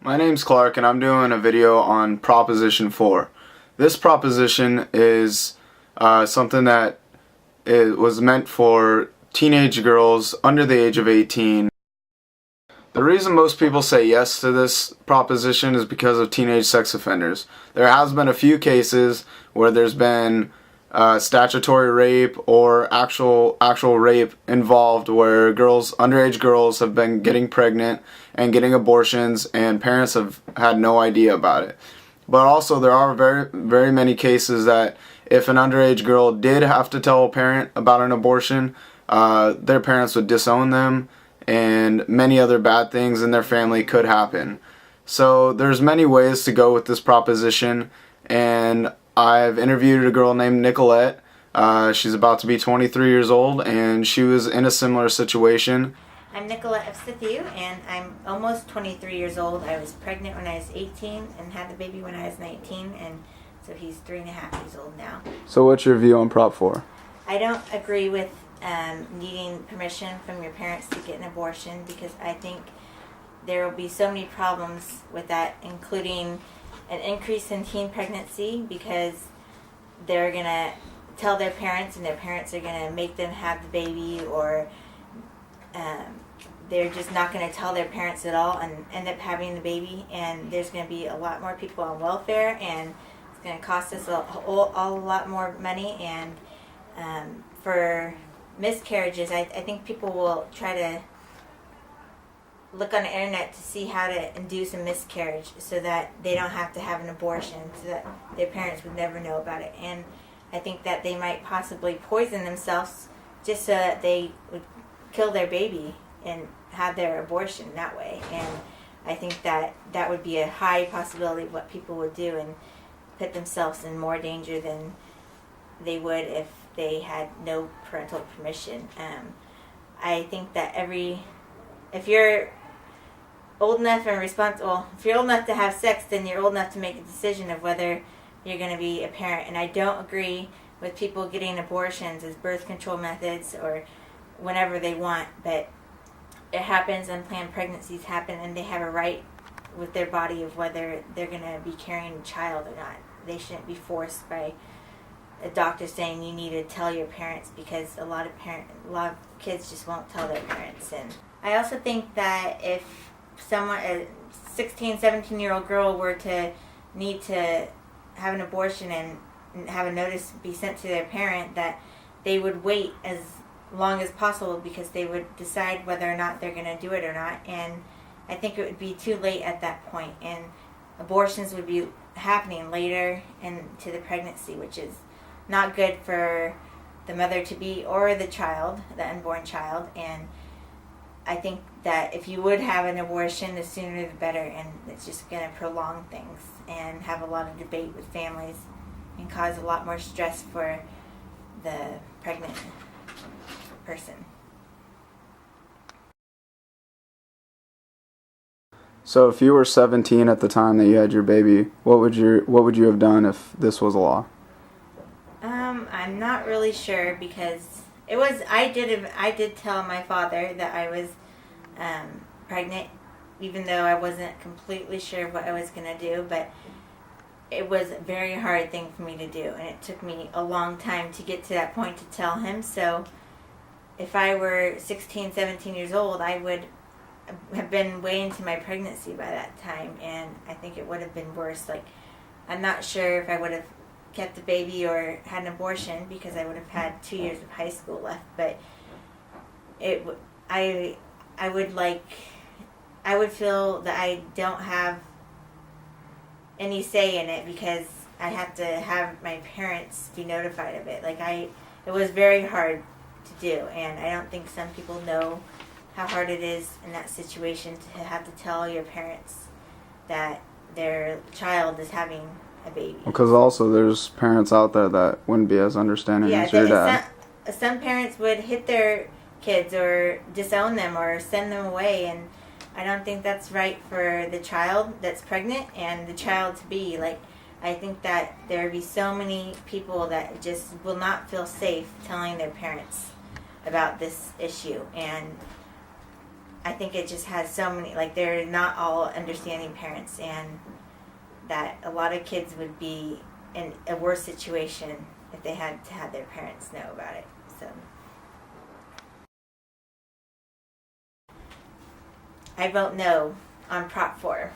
My name's Clark and I'm doing a video on Proposition 4. This proposition is something that it was meant for teenage girls under the age of 18. The reason most people say yes to this proposition is because of teenage sex offenders. There has been a few cases where there's been statutory rape or actual rape involved, where underage girls have been getting pregnant and getting abortions, and parents have had no idea about it. But also there are very many cases that if an underage girl did have to tell a parent about an abortion, their parents would disown them, and many other bad things in their family could happen. So there's many ways to go with this proposition, and I've interviewed a girl named Nicolette. She's about to be 23 years old, and she was in a similar situation. I'm Nicolette Evstithiou, and I'm almost 23 years old. I was pregnant when I was 18 and had the baby when I was 19, and so he's 3.5 years old now. So what's your view on Prop 4? I don't agree with needing permission from your parents to get an abortion, because I think there will be so many problems with that, including an increase in teen pregnancy, because they're going to tell their parents and their parents are going to make them have the baby, or they're just not going to tell their parents at all and end up having the baby, and there's going to be a lot more people on welfare, and it's going to cost us a lot more money. And for miscarriages, I think people will try to look on the internet to see how to induce a miscarriage so that they don't have to have an abortion, so that their parents would never know about it. And I think that they might possibly poison themselves just so that they would kill their baby and have their abortion that way. And I think that that would be a high possibility of what people would do, and put themselves in more danger than they would if they had no parental permission. I think that if you're old enough and responsible, if you're old enough to have sex, then you're old enough to make a decision of whether you're going to be a parent. And I don't agree with people getting abortions as birth control methods or whenever they want, but it happens, unplanned pregnancies happen, and they have a right with their body of whether they're going to be carrying a child or not. They shouldn't be forced by a doctor saying you need to tell your parents, because a lot of kids just won't tell their parents. And I also think that if a 16, 17-year-old girl were to need to have an abortion and have a notice be sent to their parent, that they would wait as long as possible, because they would decide whether or not they're going to do it or not. And I think it would be too late at that point, and abortions would be happening later into the pregnancy, which is not good for the mother-to-be or the child, the unborn child. And I think that if you would have an abortion, the sooner the better, and it's just going to prolong things and have a lot of debate with families and cause a lot more stress for the pregnant person. So if you were 17 at the time that you had your baby, what would you have done if this was a law? I'm not really sure, because I did tell my father that I was pregnant, even though I wasn't completely sure what I was going to do. But it was a very hard thing for me to do, and it took me a long time to get to that point to tell him. So if I were 16, 17 years old, I would have been way into my pregnancy by that time, and I think it would have been worse. Like, I'm not sure if I would have kept the baby or had an abortion, because I would have had 2 years of high school left. But I would feel that I don't have any say in it, because I have to have my parents be notified of it. It was very hard to do, and I don't think some people know how hard it is in that situation to have to tell your parents that their child is having a baby. Because also there's parents out there that wouldn't be as understanding as your dad. Some parents would hit their kids or disown them or send them away, and I don't think that's right for the child that's pregnant and the child to be. I think that there would be so many people that just will not feel safe telling their parents about this issue, and I think it just has so many, like, they're not all understanding parents, and that a lot of kids would be in a worse situation if they had to have their parents know about it. So I vote no on Prop 4.